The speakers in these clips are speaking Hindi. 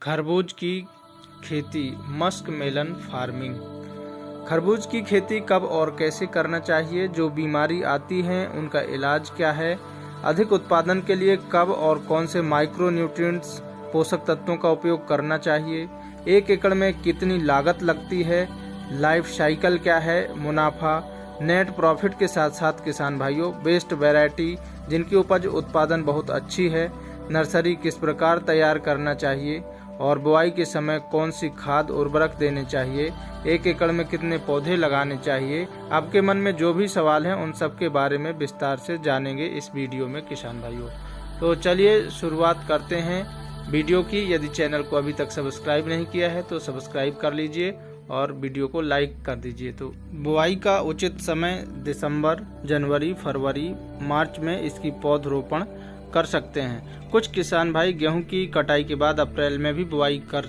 खरबूज की खेती, मस्क मेलन फार्मिंग। खरबूज की खेती कब और कैसे करना चाहिए, जो बीमारी आती है उनका इलाज क्या है, अधिक उत्पादन के लिए कब और कौन से माइक्रो न्यूट्रिएंट्स पोषक तत्वों का उपयोग करना चाहिए, 1 एकड़ में कितनी लागत लगती है, लाइफ साइकिल क्या है, मुनाफा, नेट प्रॉफिट के साथ साथ किसान भाइयों बेस्ट वैरायटी जिनकी उपज उत्पादन बहुत अच्छी है, नर्सरी किस प्रकार तैयार करना चाहिए और बुआई के समय कौन सी खाद उर्वरक देने चाहिए, 1 एकड़ में कितने पौधे लगाने चाहिए। आपके मन में जो भी सवाल हैं उन सब के बारे में विस्तार से जानेंगे इस वीडियो में किसान भाइयों। तो चलिए शुरुआत करते हैं वीडियो की। यदि चैनल को अभी तक सब्सक्राइब नहीं किया है तो सब्सक्राइब कर लीजिए और वीडियो को लाइक कर दीजिए। तो बुआई का उचित समय दिसंबर, जनवरी, फरवरी, मार्च में इसकी पौधरोपण कर सकते हैं। कुछ किसान भाई गेहूं की कटाई के बाद अप्रैल में भी बुआई कर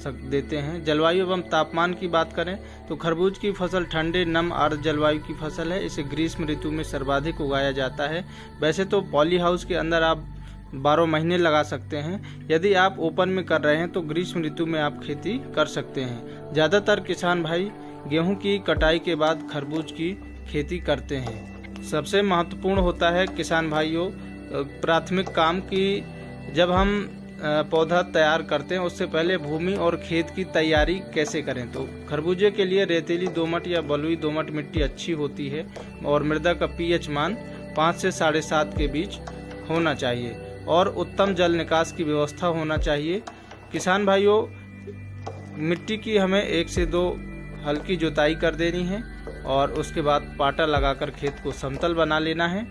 देते हैं। जलवायु एवं तापमान की बात करें तो खरबूज की फसल ठंडे नम आर्द्र जलवायु की फसल है। इसे ग्रीष्म ऋतु में सर्वाधिक उगाया जाता है। वैसे तो पॉली हाउस के अंदर आप 12 महीने लगा सकते हैं। यदि आप ओपन में कर रहे हैं तो ग्रीष्म ऋतु में आप खेती कर सकते हैं। ज़्यादातर किसान भाई गेहूं की कटाई के बाद खरबूज की खेती करते हैं। सबसे महत्वपूर्ण होता है किसान भाइयों प्राथमिक काम की जब हम पौधा तैयार करते हैं उससे पहले भूमि और खेत की तैयारी कैसे करें। तो खरबूजे के लिए रेतीली दोमट या बलुई दोमट मिट्टी अच्छी होती है और मृदा का पीएच मान 5 से 7.5 के बीच होना चाहिए और उत्तम जल निकास की व्यवस्था होना चाहिए। किसान भाइयों मिट्टी की हमें 1 से 2 हल्की जुताई कर देनी है और उसके बाद पाटा लगाकर खेत को समतल बना लेना है।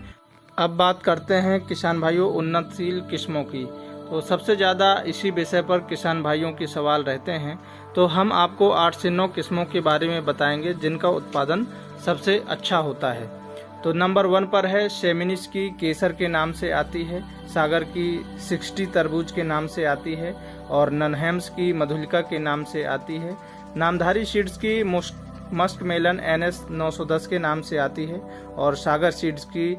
अब बात करते हैं किसान भाइयों उन्नतशील किस्मों की। तो सबसे ज़्यादा इसी विषय पर किसान भाइयों के सवाल रहते हैं। तो हम आपको 8 से 9 किस्मों के बारे में बताएंगे जिनका उत्पादन सबसे अच्छा होता है। तो नंबर 1 पर है शेमिनिस की केसर के नाम से आती है, सागर की 60 तरबूज के नाम से आती है और ननहेम्स की मधुलिका के नाम से आती है। नामधारी सीड्स की मस्क मेलन NS 910 के नाम से आती है और सागर सीड्स की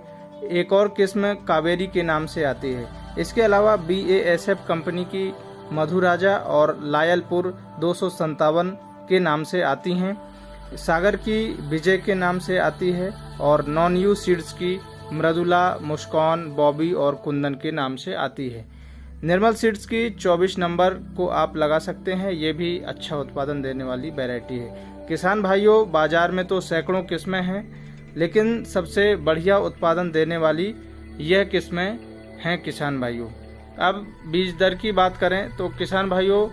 एक और किस्म कावेरी के नाम से आती है। इसके अलावा BASF कंपनी की मधुराजा और लायलपुर 257 के नाम से आती हैं। सागर की विजय के नाम से आती है और नॉन यू सीड्स की मृदुला, मुस्कान, बॉबी और कुंदन के नाम से आती है। निर्मल सीड्स की 24 नंबर को आप लगा सकते हैं, ये भी अच्छा उत्पादन देने वाली वैरायटी है। किसान भाइयों बाजार में तो सैकड़ों किस्में हैं लेकिन सबसे बढ़िया उत्पादन देने वाली यह किस्में हैं किसान भाइयों। अब बीज दर की बात करें तो किसान भाइयों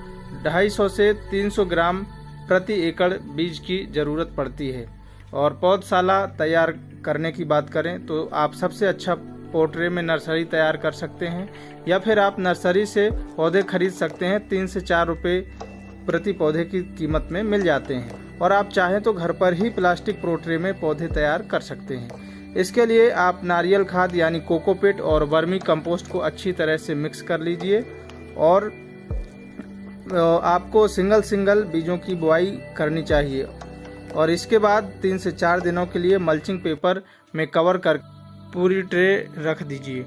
250 से 300 ग्राम प्रति एकड़ बीज की ज़रूरत पड़ती है। और पौधशाला तैयार करने की बात करें तो आप सबसे अच्छा पोर्ट्रे में नर्सरी तैयार कर सकते हैं या फिर आप नर्सरी से पौधे खरीद सकते हैं। 3 से 4 रुपये प्रति पौधे की कीमत में मिल जाते हैं और आप चाहें तो घर पर ही प्लास्टिक पोर्ट्रे में पौधे तैयार कर सकते हैं। इसके लिए आप नारियल खाद यानी कोकोपीट और वर्मी कंपोस्ट को अच्छी तरह से मिक्स कर लीजिए और आपको सिंगल बीजों की बुआई करनी चाहिए और इसके बाद 3 से 4 दिनों के लिए मल्चिंग पेपर में कवर कर पूरी ट्रे रख दीजिए।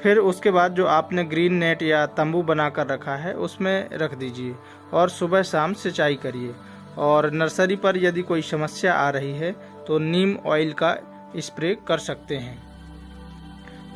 फिर उसके बाद जो आपने ग्रीन नेट या तंबू बनाकर रखा है उसमें रख दीजिए और सुबह शाम सिंचाई करिए। और नर्सरी पर यदि कोई समस्या आ रही है तो नीम ऑयल का स्प्रे कर सकते हैं।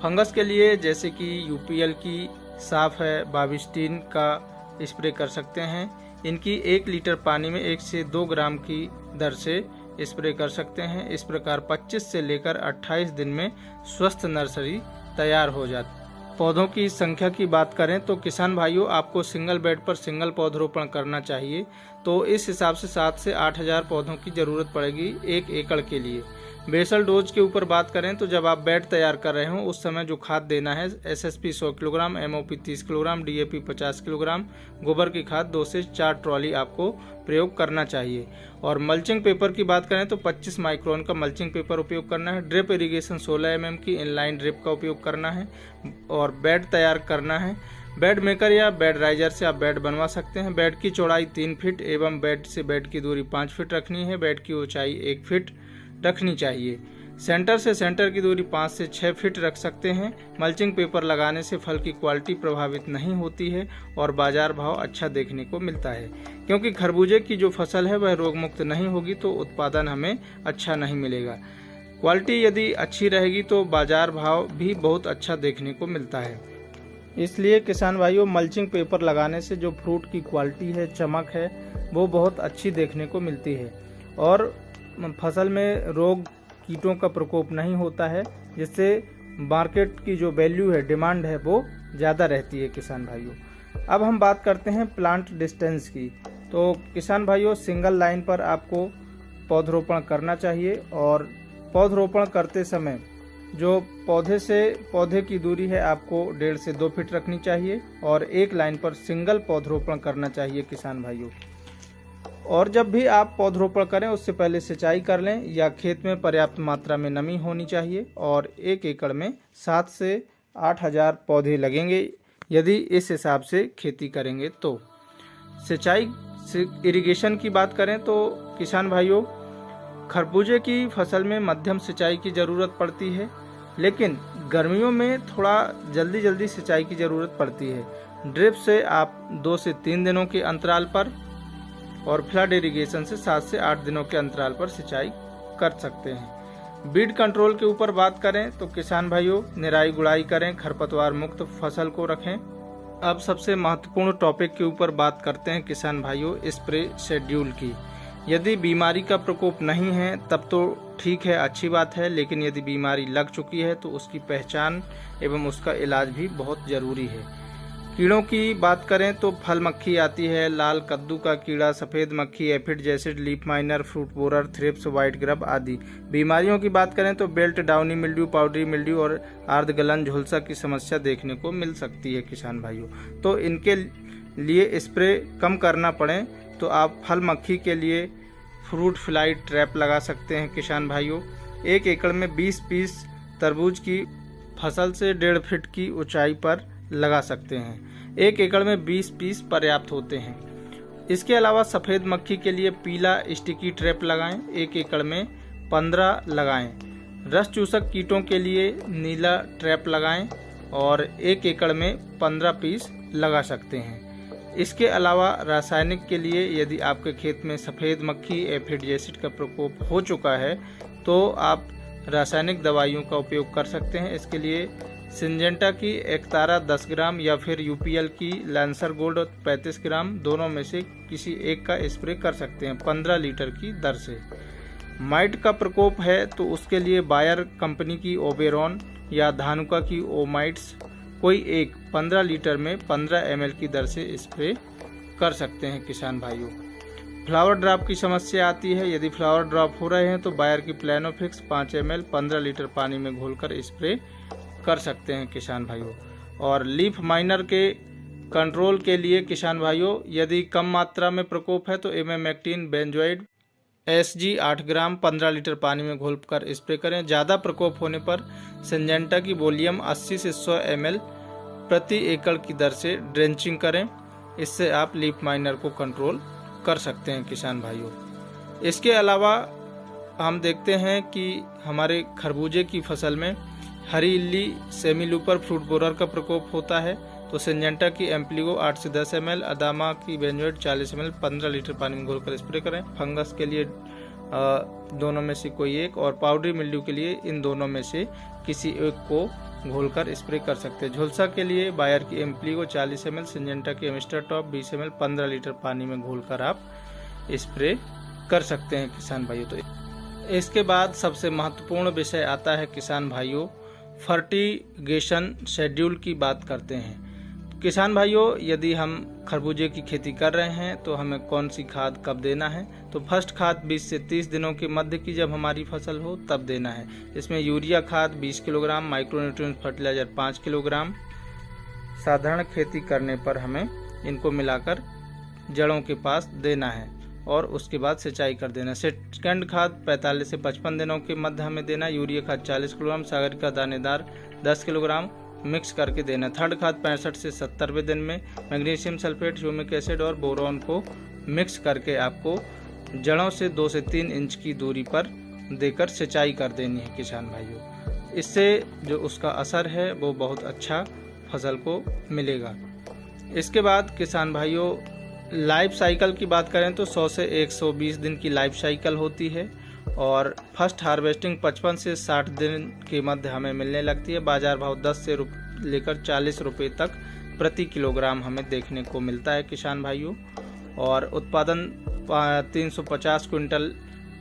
फंगस के लिए जैसे कि UPL की साफ है, बाविस्टीन का स्प्रे कर सकते हैं। इनकी 1 लीटर पानी में 1 से 2 ग्राम की दर से स्प्रे कर सकते हैं। इस प्रकार 25 से लेकर 28 दिन में स्वस्थ नर्सरी तैयार हो जाती है। पौधों की संख्या की बात करें तो किसान भाइयों आपको सिंगल बेड पर सिंगल पौधरोपण करना चाहिए। तो इस हिसाब से 7 से 8,000 पौधों की ज़रूरत पड़ेगी 1 एकड़ के लिए। बेसल डोज के ऊपर बात करें तो जब आप बेड तैयार कर रहे हो उस समय जो खाद देना है SSP 100 kilogram, MOP 30 kilogram, DAP 50 kilogram, गोबर की खाद 2 से 4 ट्रॉली आपको प्रयोग करना चाहिए। और मल्चिंग पेपर की बात करें तो 25 माइक्रोन का मल्चिंग पेपर उपयोग करना है। ड्रिप इरिगेशन 16 mm की इनलाइन ड्रिप का उपयोग करना है और बेड तैयार करना है। बेड मेकर या बेड राइजर से आप बेड बनवा सकते हैं। बेड की चौड़ाई 3 फीट एवं बेड से बेड की दूरी 5 फीट रखनी है। बेड की ऊंचाई 1 फीट रखनी चाहिए। सेंटर से सेंटर की दूरी 5 से 6 फीट रख सकते हैं। मल्चिंग पेपर लगाने से फल की क्वालिटी प्रभावित नहीं होती है और बाजार भाव अच्छा देखने को मिलता है, क्योंकि खरबूजे की जो फसल है वह रोग मुक्त नहीं होगी तो उत्पादन हमें अच्छा नहीं मिलेगा। क्वालिटी यदि अच्छी रहेगी तो बाजार भाव भी बहुत अच्छा देखने को मिलता है। इसलिए किसान भाइयों, मल्चिंग पेपर लगाने से जो फ्रूट की क्वालिटी है, चमक है, वो बहुत अच्छी देखने को मिलती है और फसल में रोग कीटों का प्रकोप नहीं होता है, जिससे मार्केट की जो वैल्यू है, डिमांड है, वो ज़्यादा रहती है किसान भाइयों। अब हम बात करते हैं प्लांट डिस्टेंस की। तो किसान भाइयों, सिंगल लाइन पर आपको पौधरोपण करना चाहिए और पौधरोपण करते समय जो पौधे से पौधे की दूरी है आपको 1.5 से 2 फीट रखनी चाहिए और एक लाइन पर सिंगल पौधरोपण करना चाहिए किसान भाइयों। और जब भी आप पौधरोपण करें उससे पहले सिंचाई कर लें या खेत में पर्याप्त मात्रा में नमी होनी चाहिए और 1 एकड़ में 7 से 8 हज़ार पौधे लगेंगे यदि इस हिसाब से खेती करेंगे तो। सिंचाई से इरिगेशन की बात करें तो किसान भाइयों, खरबूजे की फसल में मध्यम सिंचाई की ज़रूरत पड़ती है, लेकिन गर्मियों में थोड़ा जल्दी सिंचाई की ज़रूरत पड़ती है। ड्रिप से आप 2 से 3 दिनों के अंतराल पर और फ्लड इरिगेशन से 7 से 8 दिनों के अंतराल पर सिंचाई कर सकते हैं। बीड कंट्रोल के ऊपर बात करें तो किसान भाइयों, निराई गुड़ाई करें, खरपतवार मुक्त फसल को रखें। अब सबसे महत्वपूर्ण टॉपिक के ऊपर बात करते हैं किसान भाइयों, स्प्रे शेड्यूल की। यदि बीमारी का प्रकोप नहीं है तब तो ठीक है, अच्छी बात है, लेकिन यदि बीमारी लग चुकी है तो उसकी पहचान एवं उसका इलाज भी बहुत ज़रूरी है। कीड़ों की बात करें तो फल मक्खी आती है, लाल कद्दू का कीड़ा, सफ़ेद मक्खी, aphid jassid, leaf miner, fruit borer, thrips, white grub आदि। बीमारियों की बात करें तो बेल्ट डाउनी मिल्ड्यू, पाउडरी मिल्ड्यू और अर्धगलन झुलसा की समस्या देखने को मिल सकती है किसान भाइयों। तो इनके लिए स्प्रे कम करना पड़े तो आप फल मक्खी के लिए फ्रूट फ्लाई ट्रैप लगा सकते हैं किसान भाइयों। 1 एकड़ में 20 पीस तरबूज की फसल से 1.5 फीट की ऊंचाई पर लगा सकते हैं। 1 एकड़ में 20 पीस पर्याप्त होते हैं। इसके अलावा सफ़ेद मक्खी के लिए पीला स्टिकी ट्रैप लगाएं, 1 एकड़ में 15 लगाएं। रस चूसक कीटों के लिए नीला ट्रैप लगाएं और 1 एकड़ में 15 पीस लगा सकते हैं। इसके अलावा रासायनिक के लिए यदि आपके खेत में सफ़ेद मक्खी, एफिड जैसिड का प्रकोप हो चुका है तो आप रासायनिक दवाइयों का उपयोग कर सकते हैं। इसके लिए सिंजेंटा की एक्तारा 10 ग्राम या फिर यूपीएल की लैंसर गोल्ड 35 ग्राम, दोनों में से किसी एक का स्प्रे कर सकते हैं 15 लीटर की दर से। माइट का प्रकोप है तो उसके लिए बायर कंपनी की ओबेरॉन या धानुका की ओमाइट्स कोई एक 15 लीटर में 15 ml की दर से स्प्रे कर सकते हैं किसान भाइयों। फ्लावर ड्रॉप की समस्या आती है, यदि फ्लावर ड्रॉप हो रहे हैं तो बायर की प्लानोफिक्स 5 ml 15 लीटर पानी में घोलकर स्प्रे कर सकते हैं किसान भाइयों। और लीफ माइनर के कंट्रोल के लिए किसान भाइयों, यदि कम मात्रा में प्रकोप है तो इमेमेक्टिन बेंजोइड SG 8 ग्राम 15 लीटर पानी में घोलकर स्प्रे करें। ज़्यादा प्रकोप होने पर सिंजेंटा की वॉल्यूम 80 से 100 ml प्रति एकड़ की दर से ड्रेंचिंग करें। इससे आप लीफ माइनर को कंट्रोल कर सकते हैं किसान भाइयों। इसके अलावा हम देखते हैं कि हमारे खरबूजे की फसल में हरी इल्ली, सेमी लूपर, फ्रूट बोरर का प्रकोप होता है तो सिंजेंटा की एम्प्लीगो 8 से 10 ml, अदामा की बेंजोइड 40 ml 15 लीटर पानी में घोलकर स्प्रे करें। फंगस के लिए दोनों में से कोई एक और पाउडरी मिल्ड्यू के लिए इन दोनों में से किसी एक को घोलकर स्प्रे कर सकते हैं। झुलसा के लिए बायर की एम्प्लीगो 40 ml, सिंजेंटा की एमिस्टर टॉप 20 ml 15 लीटर पानी में घोलकर आप स्प्रे कर सकते हैं किसान भाइयों। तो इसके बाद सबसे महत्वपूर्ण विषय आता है किसान भाइयों, फर्टिगेशन शेड्यूल की बात करते हैं। किसान भाइयों, यदि हम खरबूजे की खेती कर रहे हैं तो हमें कौन सी खाद कब देना है, तो फर्स्ट खाद 20 से 30 दिनों के मध्य की जब हमारी फसल हो तब देना है। इसमें यूरिया खाद 20 किलोग्राम, माइक्रोन्यूट्रिएंट फर्टिलाइजर 5 किलोग्राम। साधारण खेती करने पर हमें इनको मिलाकर जड़ों के पास देना है और उसके बाद सिंचाई कर देना। सेकंड खाद 45 से 55 दिनों के मध्य हमें देना। यूरिया खाद 40 किलोग्राम, सागर का दानेदार 10 किलोग्राम मिक्स करके देना। थर्ड खाद 65 से 70वें दिन में मैग्नीशियम सल्फेट, ह्यूमिक एसिड और बोरॉन को मिक्स करके आपको जड़ों से 2 से 3 इंच की दूरी पर देकर सिंचाई कर देनी है किसान भाइयों। इससे जो उसका असर है वो बहुत अच्छा फसल को मिलेगा। इसके बाद किसान भाइयों लाइफ साइकिल की बात करें तो 100 से 120 दिन की लाइफ साइकिल होती है और फर्स्ट हार्वेस्टिंग 55 से 60 दिन के मध्य हमें मिलने लगती है। बाजार भाव 10 से लेकर 40 रुपये तक प्रति किलोग्राम हमें देखने को मिलता है किसान भाइयों। और उत्पादन 350 क्विंटल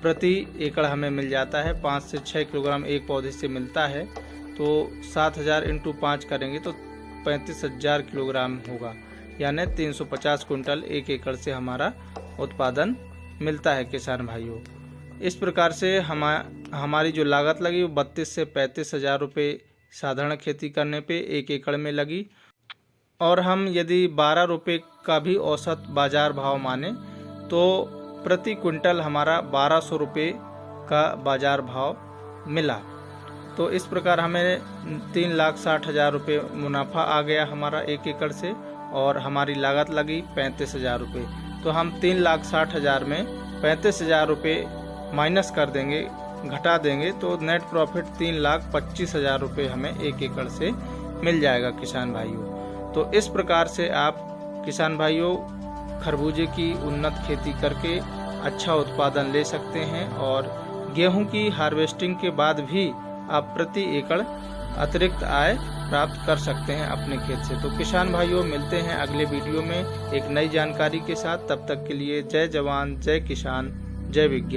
प्रति एकड़ हमें मिल जाता है। 5 से 6 किलोग्राम एक पौधे से मिलता है, तो 7000 × 5 करेंगे तो 35,000 किलोग्राम होगा, यानी 350 क्विंटल एक एकड़ से हमारा उत्पादन मिलता है किसान भाइयों। इस प्रकार से हमारी जो लागत लगी वो 32 से 35,000 रुपये साधारण खेती करने पे एक एकड़ में लगी। और हम यदि 12 रुपये का भी औसत बाजार भाव माने तो प्रति क्विंटल हमारा 1200 रुपये का बाजार भाव मिला। तो इस प्रकार हमें 3,60,000 रुपये मुनाफा आ गया हमारा एक एकड़ से और हमारी लागत लगी 35,000 रुपये। तो हम 3,60,000 में 35,000 रुपये माइनस कर देंगे, घटा देंगे, तो नेट प्रॉफिट 3,25,000 रुपये हमें एक एकड़ से मिल जाएगा किसान भाइयों। तो इस प्रकार से आप किसान भाइयों खरबूजे की उन्नत खेती करके अच्छा उत्पादन ले सकते हैं और गेहूं की हार्वेस्टिंग के बाद भी आप प्रति एकड़ अतिरिक्त आय प्राप्त कर सकते हैं अपने खेत से। तो किसान भाइयों मिलते हैं अगले वीडियो में एक नई जानकारी के साथ। तब तक के लिए जय जवान, जय किसान, जय विज्ञान।